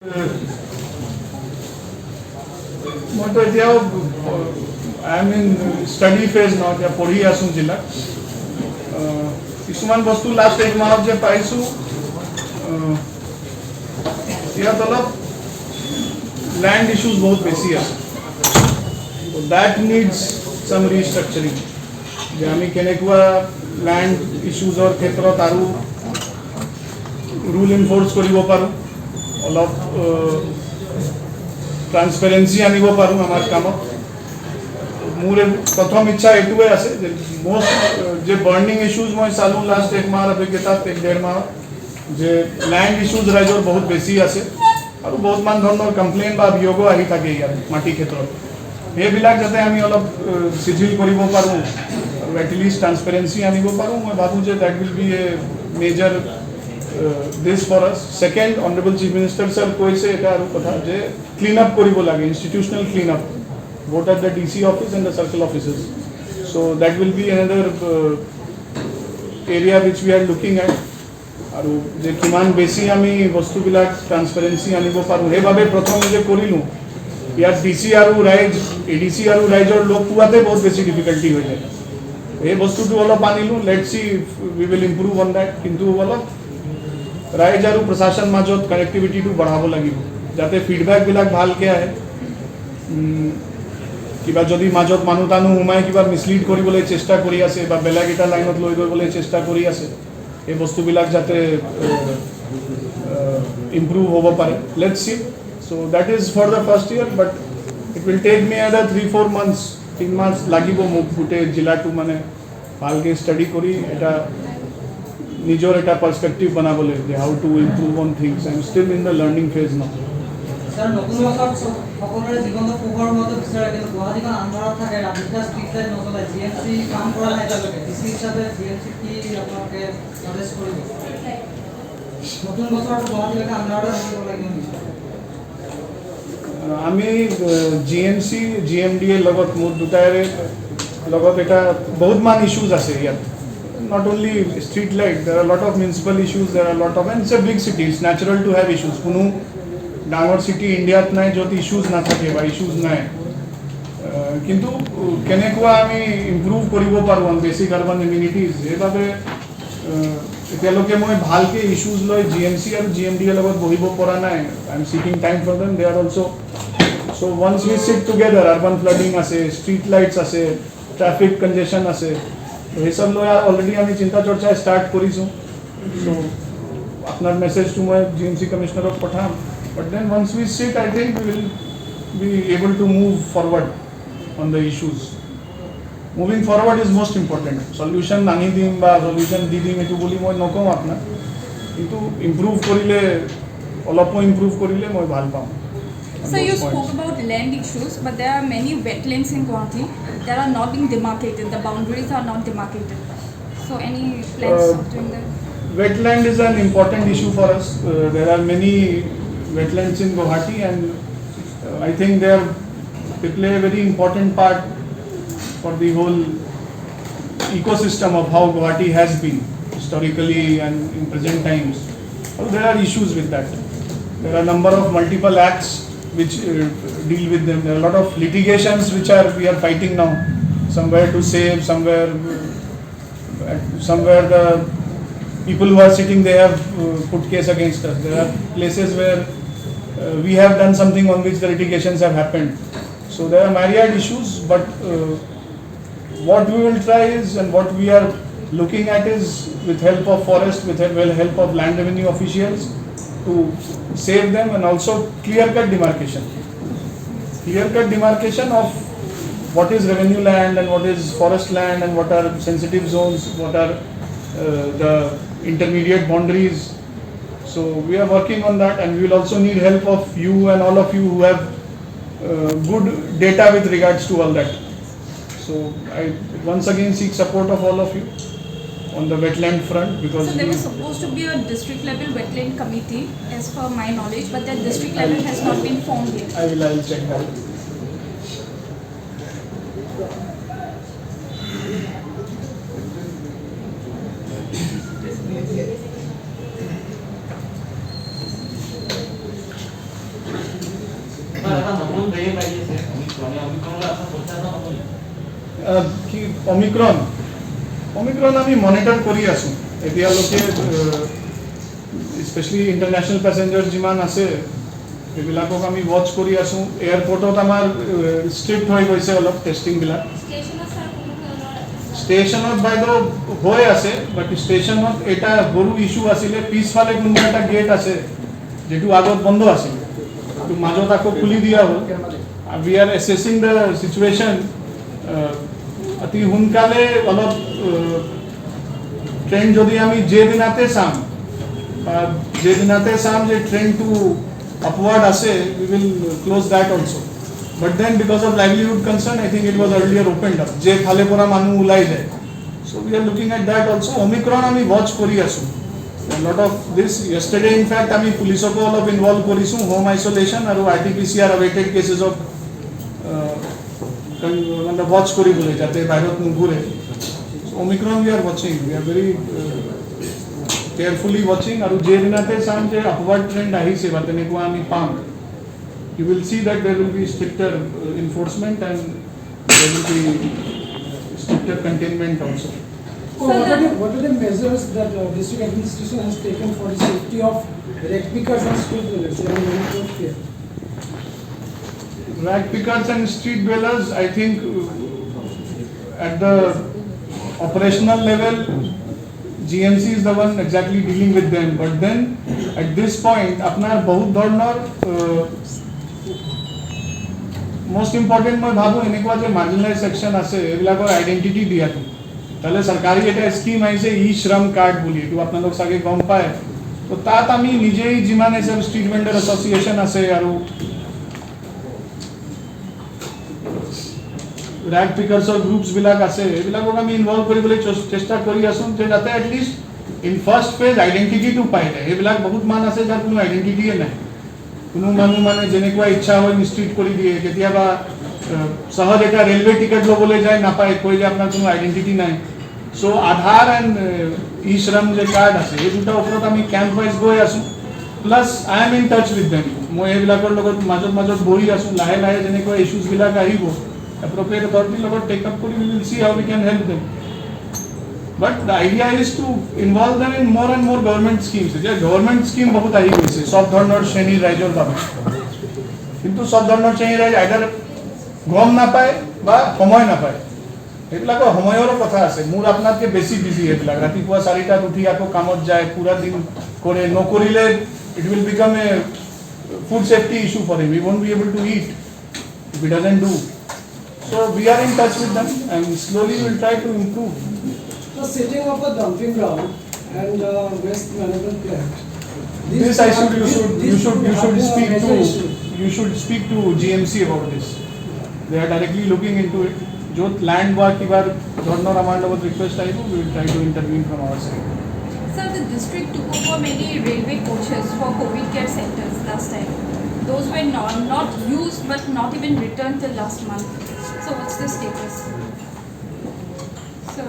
মই তো এতিয়াও I am in study phase ন, এতিয়া পঢ়ি আছোঁ জিলাত। কিছুমান বস্তু লাষ্ট এক মাহত যে পাইছোঁ, ইয়াত অলপ ল্যান্ড ইস্যুজ বহুত বেছি আছে। দ্যাট নিডছ সাম ৰিষ্ট্ৰাকচাৰিং, যে আমি কেনেকুৱা ল্যান্ড ইস্যুজৰ ক্ষেত্ৰত আৰু ৰুল এনফৰ্চ কৰিব পাৰোঁ, অলপ ট্ৰান্সপেৰেঞ্চি আনিব পাৰোঁ আমাৰ কামত। মোৰ প্ৰথম ইচ্ছা এইটোৱে আছে যে মষ্ট যে বাৰ্নিং ইস্যুজ মই চালোঁ লাষ্ট এক মাহৰ অভিজ্ঞতাত, এক ডেৰ মাহত, যে ল্যান্ড ইস্যুজ ৰাইজৰ বহুত বেছি আছে আৰু বহুতমান ধৰণৰ কমপ্লেইন বা অভিযোগো আহি থাকে ইয়াত মাটি ক্ষেত্ৰত। সেইবিলাক যাতে আমি অলপ চিজিল কৰিব পাৰোঁ আৰু এটলিষ্ট ট্ৰান্সপেৰেঞ্চি আনিব পাৰোঁ, মই ভাবোঁ যে that will B A major this for us. Second, Honorable Chief Minister sir কৈছে এটা আৰু কথা যে ক্লিন আপ কৰিব লাগে, institutional clean up, both at the DC office and the circle offices. So that will be another area which we are looking at. আৰু যে কিমান বেছি আমি বস্তুবিলাক ট্ৰান্সপেৰেঞ্চি আনিব পাৰোঁ, সেইভাৱে প্ৰথম যে কৰিলোঁ ইয়াত DC আৰু ৰাইজ, ADC আৰু ৰাইজৰ লগ পোৱাতে বহুত বেছি ডিফিকাল্টি হৈ যায়। এই বস্তুটো অলপ আনিলোঁ, let's see we will improve on that. কিন্তু অলপ ৰাইজ আৰু প্ৰশাসন মাজত কানেক্টিভিটিটো বঢ়াব লাগিব, যাতে ফিডবেকবিলাক ভালকৈ আহে। কিবা যদি মাজত মানুহ টানুহ সোমাই কিবা মিছলিড কৰিবলৈ চেষ্টা কৰি আছে বা বেলেগ এটা লাইনত লৈ গ'বলৈ চেষ্টা কৰি আছে, এই বস্তুবিলাক যাতে ইম্প্ৰুভ হ'ব পাৰে। Let's see. So' that is for the first year, but it will take me other 3-4 months, 3 months লাগিব মোক গোটেই জিলাটো মানে ভালকৈ ষ্টাডি কৰি এটা নিজৰ এটা পাৰ্সপেক্টিভ বনাবলৈ, যে how to improve on things. I am still in the learning phase ন। স্যাৰ, নতুন বছৰ সকলেৰ জীবনত পোহৰ মতো বিচাৰে, কিন্তু গুৱাহাটীখন আন্ধাৰত থাকে, ৰাতিপুৱা ষ্ট্ৰীট লাইট নজ্বলাই, জিএমচি কাম কৰা নাই এতিয়ালৈকে। ডিচি হিচাপে জিএমচি কি আপোনালোকে সাজেষ্ট কৰিব? নতুন বছৰত গুৱাহাটীলৈকে আন্ধাৰতে থাকিব লাগিব নেকি? আমি GMC GMDA লগত মোৰ দুটাৰে লগত এটা বহুতমান ইস্যুজ আছে ইয়াত। Not only street light, there are a lot of municipal issues, there are a lot of, and it's a big city, it's natural to have issues. কোনো ডাঙৰ সিটি ইণ্ডিয়াত নাই য'ত ইস্যুজ নাথাকে বা ইস্যুজ নাই। কিন্তু কেনেকুৱা আমি ইম্প্ৰুভ কৰিব পাৰোঁ অন বেচিক আৰ্বান ইমিউনিটিজ, সেইবাবে এতিয়ালৈকে মই ভালকৈ ইস্যুজ লৈ GMC আৰু GMDA লগত বহিব পৰা নাই। I am seeking time for them, they are also'. So' once we sit together, urban flooding আছে, ষ্ট্ৰীট লাইটছ আছে, ট্ৰাফিক কনজেশ্যন আছে, এই সব লৈ অলৰেডি আমি চিন্তা চৰ্চা ষ্টাৰ্ট কৰিছোঁ। চ' আপোনাৰ মেছেজটো মই GMC কমিশনাৰক পঠাম। But then once we sit, I think we will be able to move forward on the issues. Moving forward is most important. Solution আনি দিম বা সলিউশ্যন দি দিম এইটো বুলি মই নকওঁ আপোনাক, কিন্তু ইম্প্ৰুভ কৰিলে, অলপো ইম্প্ৰুভ কৰিলে মই ভাল পাম। So you spoke about land issues, but there are many wetlands in Guwahati that are not being demarcated. The boundaries are not demarcated. So any plans of doing that? Wetland is an important issue for us. There are many wetlands in Guwahati, and I think they play a very important part for the whole ecosystem of how Guwahati has been historically and in present times. So there are issues with that. There are a number of multiple acts which deal with them. There are a lot of litigations which we are fighting now. Somewhere to save, somewhere the people who are sitting, they have put case against us. There are places where we have done something on which the litigations have happened. So there are myriad issues, but what we will try is, and what we are looking at is, with help of forest, with help of land revenue officials, to save them, and also clear-cut demarcation of what is revenue land and what is forest land, and what are sensitive zones, what are the intermediate boundaries. So we are working on that, and we will also need help of you and all of you who have good data with regards to all that. So I once again seek support of all of you on the wetland front, because So there was supposed to be a district level wetland committee, as per my knowledge, but that district level has not been formed yet. I will check that. কি অমিক্ৰণ আমি monitor কৰি আছোঁ এতিয়ালৈকে specially international passenger যিমান আছে সেইবিলাকক আমি watch কৰি আছোঁ এয়াৰপৰ্টত আমাৰ ষ্ট্ৰিক্ট হৈ গৈছে অলপ টেষ্টিংবিলাক ষ্টেচনত বাইদেউ হৈ আছে বাট ষ্টেচনত এটা সৰু ইছ্যু আছিলে পিছফালে কোনোবা এটা গেট আছে যিটো আগত বন্ধ আছিলে এইটো মাজত আকৌ খুলি দিয়া হ'ল উই আৰ এছেছিং দ্য চিটুৱেশ্যন অতি সোনকালে অলপ ট্ৰেইন যদি আমি যেদিনাতে চাম যে ট্ৰেইনটো আপৱাৰ্ড আছে we will close that also' But then because of livelihood concern, I think it was earlier opened up. Je phale pura manu ulai jay. So we are looking at that also. Omicron ami watch kori asu. A lot of this yesterday in fact ami police ko all of involve korisu home isolation aru RT-PCR awaited cases of the watch kori bole jate virus nugure. So Omicron we are watching. We are very carefully watching aru je dinate sam je upward trend ahi se batene ko ami pam. You will see that there will be stricter enforcement and there will be stricter containment also. What are the measures that district administration has taken for the safety of rag pickers and street dwellers? Rag pickers and street dwellers, I think at the operational level, GMC is the one exactly dealing with them. But then at this point, apnar bahut dhornor most important মই ভাবো এনেকুৱা যে মাৰ্জিনালাইজ section আছে এইবিলাকৰ identity দিয়াটো তাহলে সরকারি এটা স্কিম আইছে ই শ্রম কার্ড বুলি তো আপোনালোক সাগে গম পায় তো তাত আমি নিজেই যিমান আছে স্ট্রিট ভেন্ডার এসোসিয়েশন আছে আৰু ৰ্যাগ পিকাৰ্সৰ গ্ৰুপস বিলাক আছে এইবিলাকক আমি ইনভলভ কৰিবলৈ চেষ্টা কৰি আছো যে যাতে এটলিষ্ট ইন ফাৰ্স্ট ফেজ আইডেন্টিটিটো পাই যায় এইবিলাক বহুত মান আছে যাৰ কোনো আইডেন্টিটিয়ে নাই কোনো মানুহ মানে যেনেকুৱা ইচ্ছা হয় মিস্ট্ৰিট কৰি দিয়ে কেতিয়াবা সহজ এটা ৰেলৱে টিকেট ল'বলৈ যায় নাপায় কৈ যে আপোনাৰ কোনো আইডেন্টিটি নাই সো আধাৰ এণ্ড ই শ্ৰম যে কাৰ্ড আছে এই দুটা ওপৰত আমি কেম্প ৱাইজ গৈ আছো plus I am in touch with them মই এইবিলাকৰ লগত মাজত বহি আছো লাহে লাহে যেনেকুৱা ইছ্যুজবিলাক আহিব appropriate authority লগত টেক আপ কৰি we will see how we can help them. But the idea is to involve them in more and more government schemes. যে government scheme বহুত আহি গৈছে সব ধৰণৰ শ্ৰেণীৰ ৰাইজৰ বাবে কিন্তু সব ধৰণৰ শ্ৰেণীৰ ৰাইজ আইদাৰ গম নাপায় বা সময় নাপায় এইবিলাকৰ সময়ৰ কথা আছে মোৰ আপোনাতকে বেছি বিজি এইবিলাক ৰাতিপুৱা 4টাত উঠি আকৌ কামত যায় পুৰা দিন কৰে নকৰিলে it will become a food safety issue for him. He won't be able to eat if he doesn't do. So we are in touch with them and slowly we will try to improve. So setting up a dumping ground and waste management plant. You should speak to GMC about this. They are directly looking into it. जो land work की बार धरना रमांड about request आई वो we will try to intervene from our side. Sir, the district took over many railway coaches for COVID care centers last time. Those were not used but not even returned till last month. So what's the status? Sir,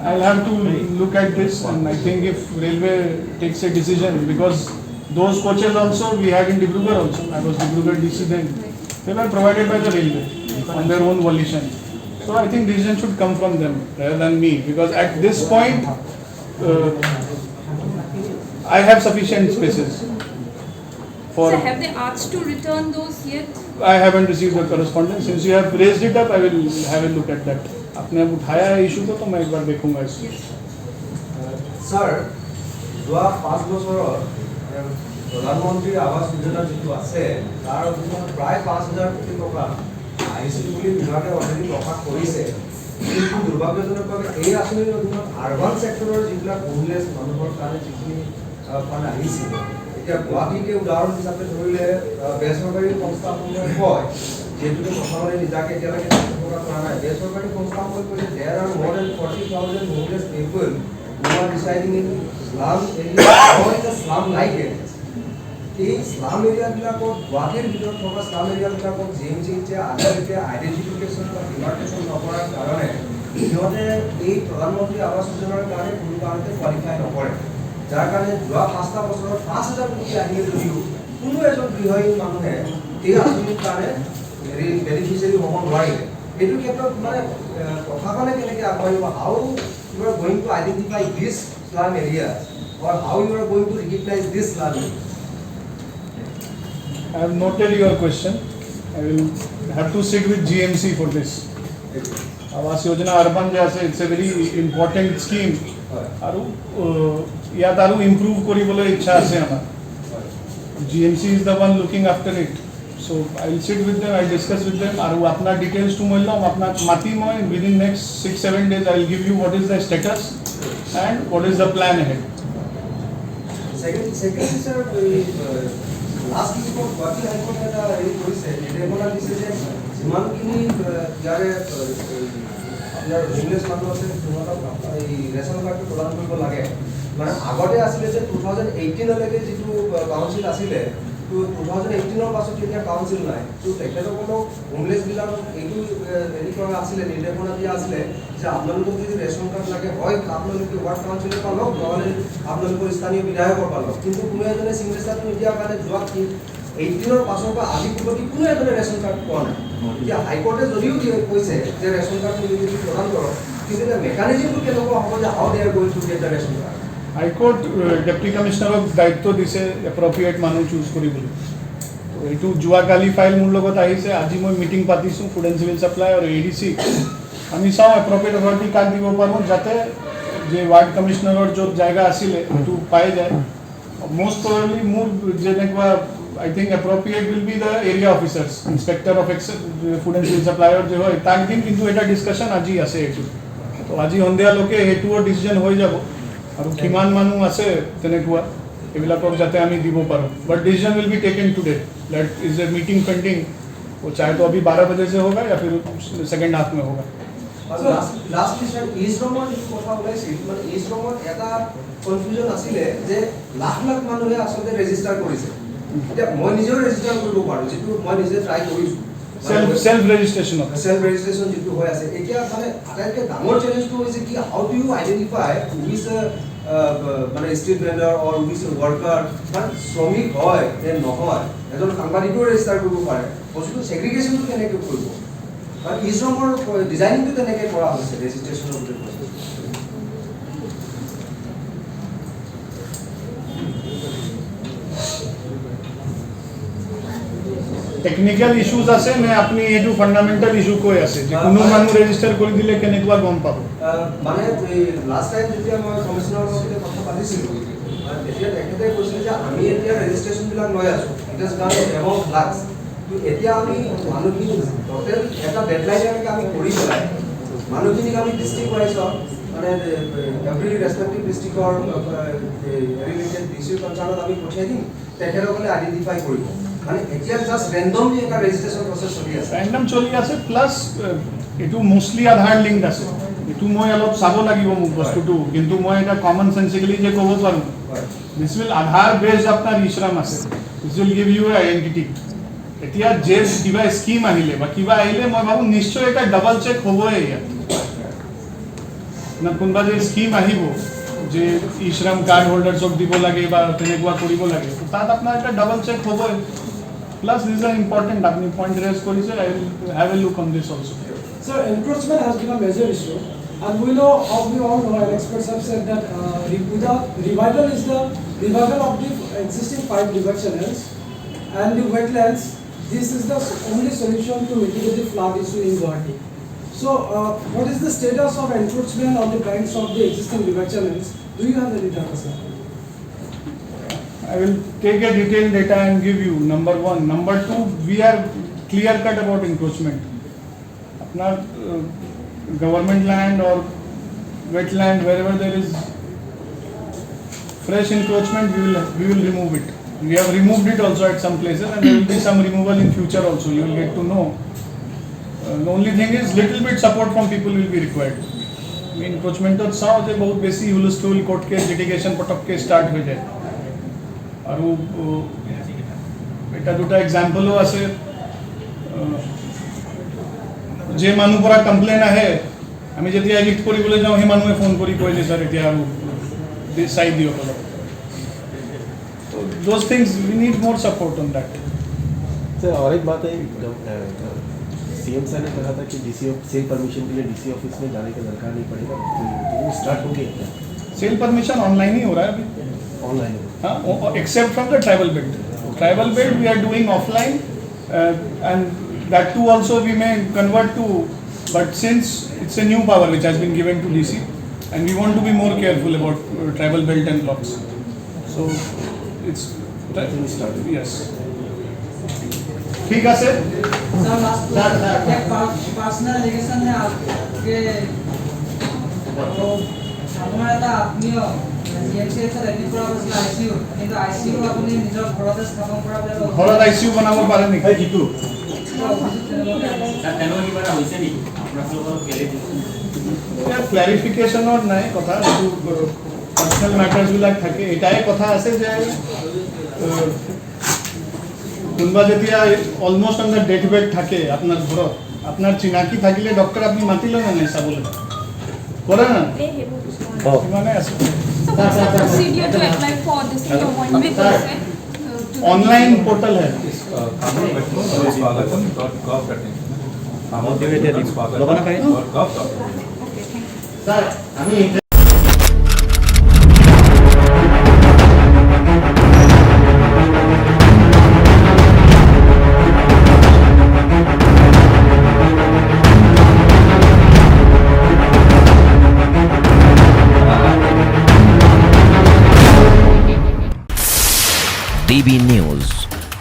I'll have to look at this and I think if railway takes a decision because those coaches also we had in Dibrugarh also. I was Dibrugarh DC then. They were provided by the railway on their own volition. So I think decision should come from them rather than me because at this point I have sufficient spaces. sir, have they asked to return those yet? I haven't received the correspondence. Since you have raised it up, I will have a look at that. आपने अब उठाया है issue को तो मैं एक बार देखूंगा इसको. Sir, যোৱা 5 বছৰৰ প্ৰধানমন্ত্ৰী আৱাস যোজনা যিটো আছে তাৰ অধীনত প্ৰায় 5000 কোটি টকা আহিছিল বুলি বিভাগে অলৰেডি প্ৰকাশ কৰিছে কিন্তু দুৰ্ভাগ্যজনকভাৱে এই আঁচনিৰ অধীনত আৰবান ছেক্টৰৰ যিবিলাক হোমলেছ মানুহৰ কাৰণে যিখিনি ফাণ্ড আহিছিল এতিয়া গুৱাহাটীকে উদাহৰণ হিচাপে ধৰিলে বেচৰকাৰী সংস্থাসমূহে কয় যেহেতুকে প্ৰশাসনে নিজাকে এতিয়ালৈকে প্ৰকাশ কৰা নাই বেচৰকাৰী সংস্থাসমূহে কৈছে there are more than 40,000 homeless people who are residing in slum area or in the slum like areas. এই স্লাম এৰিয়াবিলাকত গুৱাহাটীৰ ভিতৰত থকা স্লাম এৰিয়াবিলাকত জিএমচি এতিয়া আজিলৈকে আইডেণ্টিফিকেশ্যন বা ডিমাৰ্কেশ্যন নকৰাৰ কাৰণে সিহঁতে এই প্ৰধানমন্ত্ৰী আৱাস যোজনাৰ কাৰণে কোনো কাৰণতে কোৱালিফাই নকৰে যাৰ কাৰণে যোৱা 5টা বছৰত 5000 কোটি আহিলে যদিও কোনো এজন গৃহহীন মানুহে সেই আঁচনিৰ কাৰণে বেনিফিচিয়াৰী হ'ব নোৱাৰিলে এইটো ক্ষেত্ৰত মানে প্ৰশাসনে কেনেকৈ আগবাঢ়িব how you are going to identify this slum area or how you are going to recognize this slum area? I have noted your question. I will have to sit with GMC for this. Awas Yojana Urban je ase, it's a very important scheme. Aru yat aru improve koribole ichha ase amar. GMC is the one looking after it. So I will sit with them, I will discuss with them. Aru apna details to moi lom, apna mati moi within next 6-7 days I will give you what is the status and what is the plan ahead. Secondly, sir, last week of Guwahati High Court এটা এই কৰিছে নিৰ্দেশনা দিছে যে যিমানখিনি ইয়াৰে আপোনাৰ homeless মানুহ আছে সিহঁতক এই ৰেচন কাৰ্ডটো প্ৰদান কৰিব লাগে মানে আগতে আছিলে যে 2018লৈকে যিটো কাউন্সিল আছিলে তো 2018ৰ পাছত এতিয়া কাউন্সিল নাই তো তেখেতসকলক হোমলেছবিলাকক এইটো হেৰি কৰা আছিলে নিৰ্দেশনা দিয়া আছিলে যে আপোনালোকক যদি ৰেচন কাৰ্ড লাগে হয় আপোনালোকে ৱাৰ্ড কাউন্সিলৰ পৰা লওক নহ'লে আপোনালোকৰ স্থানীয় বিধায়কৰ পৰা লওক কিন্তু কোনো এজনে চিগনেচাৰটো নিদিয়াৰ কাৰণে যোৱা 18ৰ পাছৰ পৰা আজি পৰ্যন্ত কোনো এজনে ৰেচন কাৰ্ড পোৱা নাই এতিয়া হাইকোৰ্টে যদিও কৈছে যে ৰেচন কাৰ্ডটো যদি প্ৰদান কৰক কিন্তু এতিয়া মেকানিজমটো কেনেকুৱা হ'ব যে how they are going to get the ration card high court deputy কমিশনাৰক দায়িত্ব দিছে এপ্ৰপ্ৰিয়েট মানুহ চুজ কৰিবলৈ তো এইটো যোৱাকালি ফাইল মোৰ লগত আহিছে আজি মই মিটিং পাতিছোঁ ফুড এণ্ড চিভিল সাপ্লাই আৰু এডিসি আমি চাওঁ এপ্ৰপ্ৰিয়েট অথৰিটি কাক দিব পাৰোঁ যাতে যে ৱাৰ্ড কমিশনাৰৰ য'ত জায়গা আছিলে সেইটো পাই যায় মোষ্ট প্ৰবেবলি মোৰ যেনেকুৱা I think appropriate will be the area officers, inspector of food and civil supplier যে হয় তাক দিম কিন্তু এটা ডিসকাশন আজি আছে এইটো তো আজি সন্ধিয়ালৈকে সেইটোও ডিচিজন হৈ যাব আৰু কিমান মানুহ আছে তেনেকুৱা এইবিলাকক যাতে আমি দিব পাৰোঁ but decision will be taken today that is a meeting pending वो चाहे तो अभी 12 बजे से होगा या फिर सेकंड हाफ में होगा লাস্ট সৰ ইজৰমৰ যিটো কথা ওলাইছিল মানে ইজৰমৰ এটা কনফিউজন আছিলে যে লাখ লাখ মানুহে আচলতে ৰেজিষ্টাৰ কৰিছে এতিয়া মই নিজেও ৰেজিষ্টাৰ কৰিব পাৰোঁ যেটো মই নিজে ট্ৰাই কৰিছোঁ सेल्फ रेजिस्ट्रेशन যিটো হৈ আছে এতিয়া মানে আটাইতকৈ ডাঙৰ চেলেঞ্জটো হৈছে কি how do you identify who's মানে street vendor or who's worker মানে শ্ৰমিক হয় নে নহয় এজন সাংবাদিকো ৰেজিষ্টাৰ কৰিব পাৰে বস্তুটো ছেগ্ৰিগেশ্যনটো কেনেকৈ কৰিব কাৰণ ইজৰমৰ ডিজাইনিংটো তেনেকৈ কৰা হৈছে ৰেজিষ্ট্ৰেশ্যনৰ প্ৰচেছ টেকনিক্যাল ইস্যুজ আছে নে আপনি এটো ফান্ডামেন্টাল ইস্যু কৈ আছে যে কোনো মানুহ ৰেজিস্টাৰ কৰি দিলে কেনেকুৱা গম পাব মানে লাষ্ট টাইম যেতিয়া মই কমিশনাৰৰ লগত কথা পাতিছিলোঁ তেতিয়া তেখেতে কৈছিলে যে আমি এতিয়া ৰেজিষ্ট্ৰেশ্যনবিলাক লৈ আছোঁ ইট ইজ গান এমাউণ্ট লাক্স তো এতিয়া আমি মানুহখিনি টোটেল এটা ডেডলাইনলৈকে আমি কৰি পেলাই মানুহখিনিক আমি ডিষ্ট্ৰিক্ট ৱাইজত মানে এভৰি ৰেছপেক্টিভ ডিষ্ট্ৰিক্টৰ ৰিলেটেড ডিচি কনচাৰ্ণত আমি পঠিয়াই দিম তেখেতসকলে আইডেণ্টিফাই কৰিব মানে এতিয়া জাস্ট ৰেন্ডমলি এটা ৰেজিষ্ট্ৰেশ্যন প্ৰচেছ চলি আছে ৰেন্ডম চলি আছে প্লাস এটো মোস্টলি আধাৰ লিংক আছে এটো মই অলপ চাব লাগিব মোক বস্তুটো কিন্তু মই এটা কমন সেন্সিকলি যে ক'ব পাৰোঁ দিস উইল আধাৰ বেজ আপোনাৰ ইশ্ৰাম আছে this will give you identity এতিয়া যে কিবা স্কিম আহিলে বা কিবা আহিলে মই ভাবো নিশ্চয় এটা ডাবল চেক হ'বই ইয়াত না কোনবা যে স্কিম আহিব যে ইশ্ৰাম কাৰ্ড হোল্ডাৰছক দিব লাগে বা তেনেকুৱা কৰিব লাগে তাত আপোনাৰ এটা ডাবল চেক হ'বই Plus, this is an important point raised. I will have a look on this also. Sir, encroachment has been a major issue, and we know, we all know, and experts have said that revival is the revival of the existing 5 river channels and the wetlands. This is the only solution to mitigate the flood issue in Guwahati. So, what is the status of encroachment on the banks of the existing river channels? Do you have any data, sir? I will take a detailed data and give you number 1. Number 2, we are clear cut about encroachment. Apna government land or wetland, wherever there is fresh encroachment, we will remove it. We have removed it also at some places, and there will be some removal in future also. You will get to know. The only thing is little bit support from people will be required. Encroachment to saw je bahut besi hulstool court case litigation पटक के start हो जाए. আৰু এটা দুটা এক্সাম্পলো আছে যে মানুহ পৰা কমপ্লেইন আহে আমি যেতিয়া এডিট কৰিবলৈ যাওঁ সেই মানুহে ফোন কৰি কয় যে স্যাৰ এতিয়া আৰু চাই দিয়ক অলপ so those things we need more support on that sir और एक बात है, जब सीएम सर ने कहा था कि डीसी सेल परमिशन के लिए डीसी ऑफिस में जाने का दरकार नहीं पड़ेगा, तो वो स्टार्ट हो गया क्या? सेल परमिशन ऑनलाइन ही हो रहा है अभी, ऑनलाइन हाँ, except from the tribal belt. Tribal belt we are doing offline, and that too also we may convert to, but since it's a new power which has been given to DC, and we want to be more careful about tribal belt and blocks. So it's started. Yes. ठीक है sir. Sir last एक personal allegation है आपके, तो আপোনাৰ এটা আত্মীয় জিএমচিএছত admit কৰা হৈছিল আইচিইউ, কিন্তু আইচিইউ আপুনি নিজৰ ঘৰতে স্থাপন কৰা বুলি ঘৰত ICU বনাব পাৰে নেকি? জিতু তেনেকুৱা কিবা এটা হৈছে নেকি আপোনালোকৰ ক্লাৰিফিকেশ্যনৰ নাই কথা, এইটো পাৰ্চনেল মেটাৰ্ছবিলাক থাকে। এটাই কথা আছে যে কোনোবা যেতিয়া almost on the death bed থাকে আপোনাৰ ঘৰত, আপোনাৰ চিনাকি থাকিলে ডক্টৰ আপুনি মাতি লয় নে নাই চাবলৈ? কৰে না? সিমানে আছে। So what's the procedure to apply for this appointment? You said, to the online portal है। Okay, thank you. DB News.